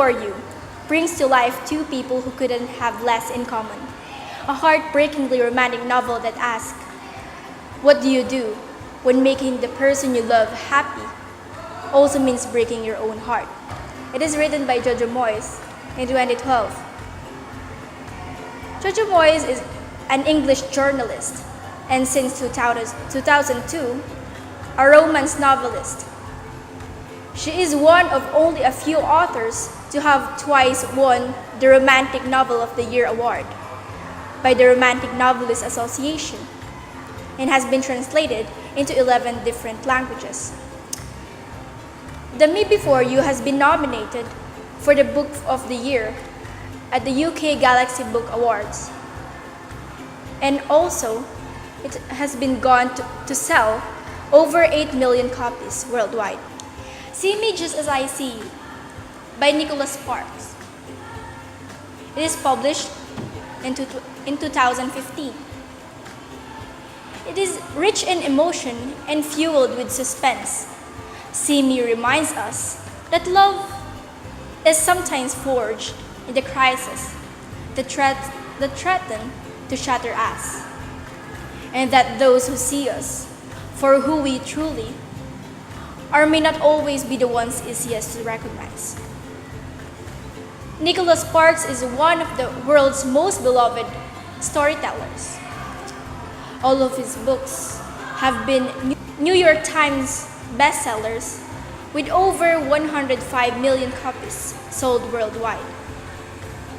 Before You brings to life two people who couldn't have less in common. A heartbreakingly romantic novel that asks, what do you do when making the person you love happy also means breaking your own heart? It is written by Jojo Moyes in 2012. Jojo Moyes is an English journalist and since 2002, a romance novelist. She is one of only a few authors to have twice won the Romantic Novel of the Year award by the Romantic Novelist Association and has been translated into 11 different languages. The Me Before You has been nominated for the Book of the Year at the UK Galaxy Book Awards. And also, it has been gone to sell over 8 million copies worldwide. See Me Just As I See You by Nicholas Sparks. It is published in 2015. It is rich in emotion and fueled with suspense. See Me reminds us that love is sometimes forged in the crisis that threaten to shatter us, and that those who see us for who we truly are may not always be the ones easiest to recognize. Nicholas Sparks is one of the world's most beloved storytellers. All of his books have been New York Times bestsellers with over 105 million copies sold worldwide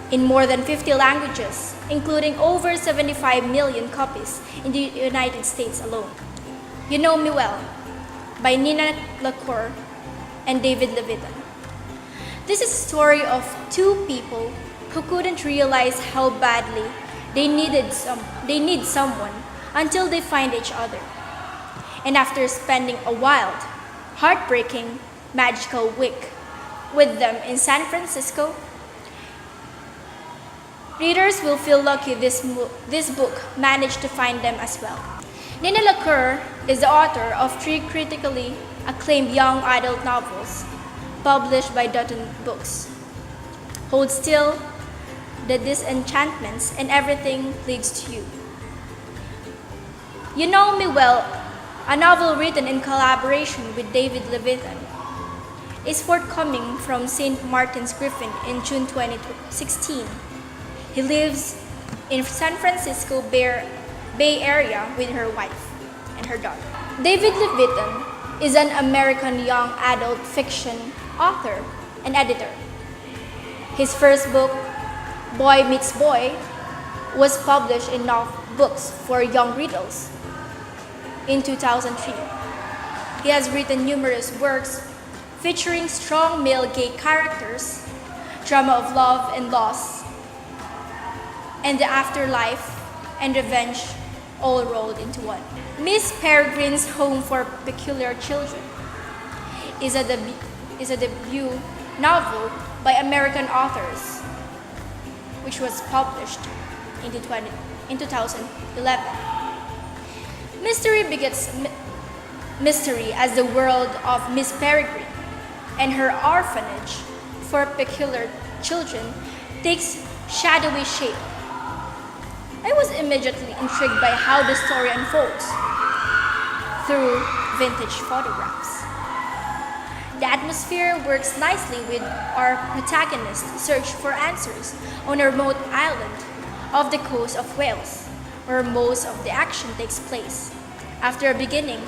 in more than 50 languages, including over 75 million copies in the United States alone. You Know Me Well by Nina LaCour and David Levitan. This is a story of two people who couldn't realize how badly they need someone until they find each other. And after spending a wild, heartbreaking, magical week with them in San Francisco, readers will feel lucky this book managed to find them as well. Nina LaCour is the author of 3 critically acclaimed young adult novels published by Dutton Books: Hold Still, The Disenchantments, and Everything Leads to You. You Know Me Well, a novel written in collaboration with David Levitan, is forthcoming from St. Martin's Griffin in June 2016. He lives in San Francisco Bay Area with her wife and her daughter. David Levitan is an American young adult fiction author and editor. His first book, Boy Meets Boy, was published in Books for Young Readers in 2003. He has written numerous works featuring strong male gay characters, drama of love and loss, and the afterlife and revenge all rolled into one. Miss Peregrine's Home for Peculiar Children is a debut novel by American authors, which was published in 2011. Mystery begets mystery as the world of Miss Peregrine and her orphanage for peculiar children takes shadowy shape. I was immediately intrigued by how the story unfolds through vintage photographs. The atmosphere works nicely with our protagonist's search for answers on a remote island off the coast of Wales, where most of the action takes place. After a beginning,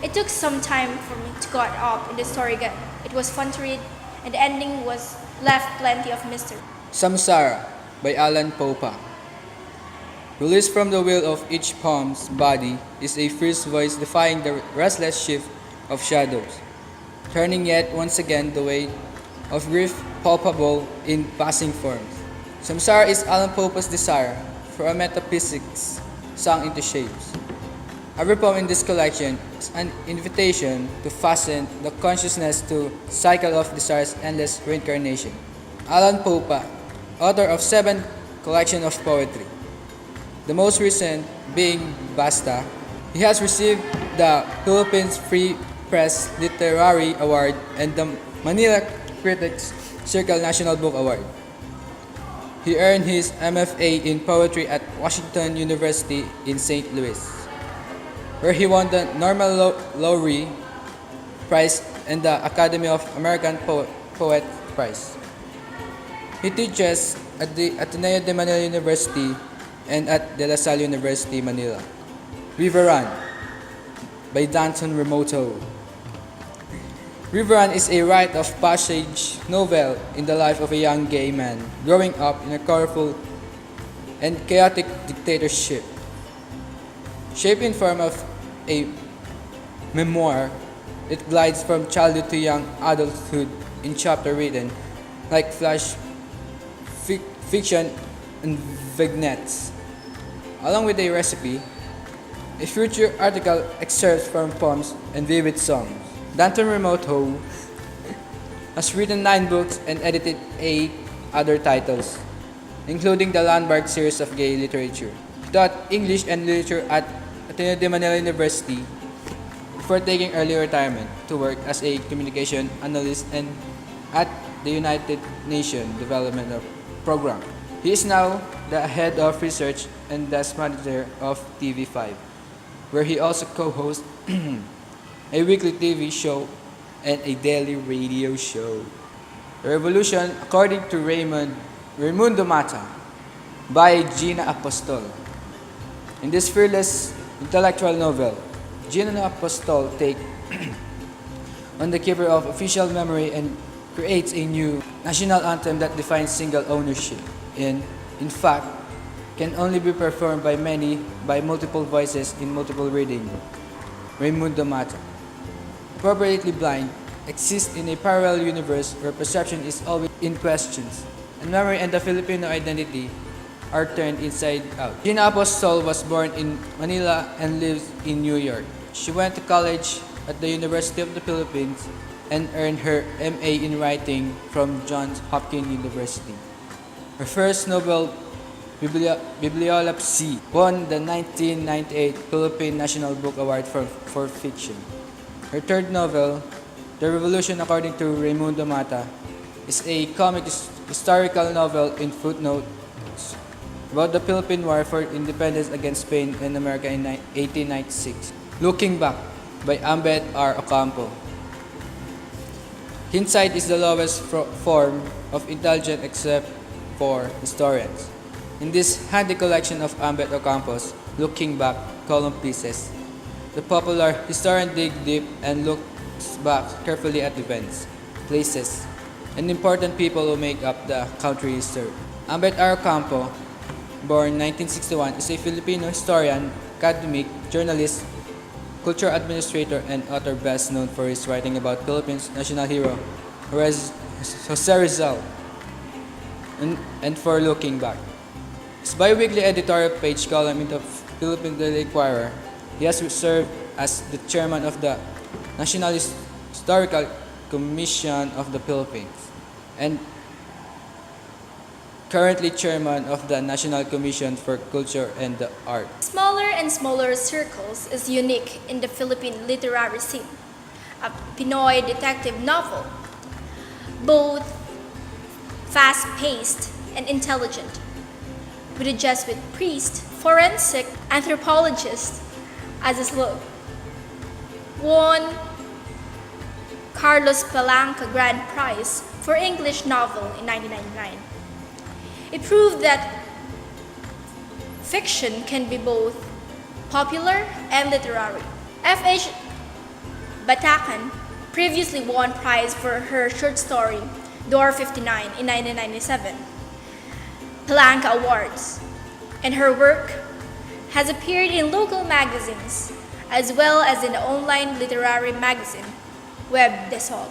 it took some time for me to get up in the story again. It was fun to read, and the ending was left plenty of mystery. Samsara by Alan Popa. Released from the will of each poem's body is a fierce voice defying the restless shift of shadows, turning yet once again the weight of grief palpable in passing forms. Samsara is Alan Popa's desire for a metaphysics sung into shapes. Every poem in this collection is an invitation to fasten the consciousness to cycle of desire's endless reincarnation. Alan Popa, author of 7 collections of poetry, the most recent being Basta. He has received the Philippines Free Press Literary Award and the Manila Critics Circle National Book Award. He earned his MFA in poetry at Washington University in St. Louis, where he won the Norman Lowry Prize and the Academy of American Poet Prize. He teaches at the Ateneo de Manila University and at De La Salle University, Manila. River Run by Danton Remoto. River Run is a rite of passage novel in the life of a young gay man growing up in a colorful and chaotic dictatorship. Shaped in form of a memoir, it glides from childhood to young adulthood in chapter written like flash fiction and vignettes, along with a recipe, a future article excerpts from poems and vivid songs. Danton Remoto has written 9 books and edited 8 other titles, including the Landmark series of gay literature. He taught English and literature at Ateneo de Manila University before taking early retirement to work as a communication analyst and at the United Nations Development Program. He is now the head of research and desk manager of TV5, where he also co-hosts a weekly TV show and a daily radio show. The Revolution, according to Raimundo Mata, by Gina Apostol. In this fearless intellectual novel, Gina Apostol takes on the keeper of official memory and creates a new national anthem that defines single ownership and, in fact, can only be performed by multiple voices in multiple reading. Raimundo Mata. Appropriately blind exists in a parallel universe where perception is always in questions, and memory and the Filipino identity are turned inside out. Gina Apostol was born in Manila and lives in New York. She went to college at the University of the Philippines and earned her MA in writing from Johns Hopkins University. Her first novel, Bibliolapsy, won the 1998 Philippine National Book Award for fiction. Her third novel, The Revolution According to Raimundo Mata, is a comic historical novel in footnotes about the Philippine War for Independence against Spain and America in 1896. Looking Back by Ambet R. Ocampo. Hindsight is the lowest form of intelligence except for historians. In this handy collection of Ambet Ocampo's Looking Back column pieces, the popular historian digs deep and looks back carefully at events, places, and important people who make up the country he served. Ambet R. Ocampo, born 1961, is a Filipino historian, academic, journalist, culture administrator, and author best known for his writing about Philippines' national hero, Jose Rizal, and for Looking Back. His bi-weekly editorial page column in the Philippine Daily Inquirer, he has served as the chairman of the National Historical Commission of the Philippines and currently chairman of the National Commission for Culture and the Arts. Smaller and Smaller Circles is unique in the Philippine literary scene, a Pinoy detective novel, both fast-paced and intelligent, with a Jesuit priest, forensic anthropologist as his look. Won Carlos Palanca Grand Prize for English novel in 1999. It proved that fiction can be both popular and literary. F.H. Batacan previously won prize for her short story Door 59 in 1997 Palanca Awards, and her work has appeared in local magazines as well as in the online literary magazine Web de Sol.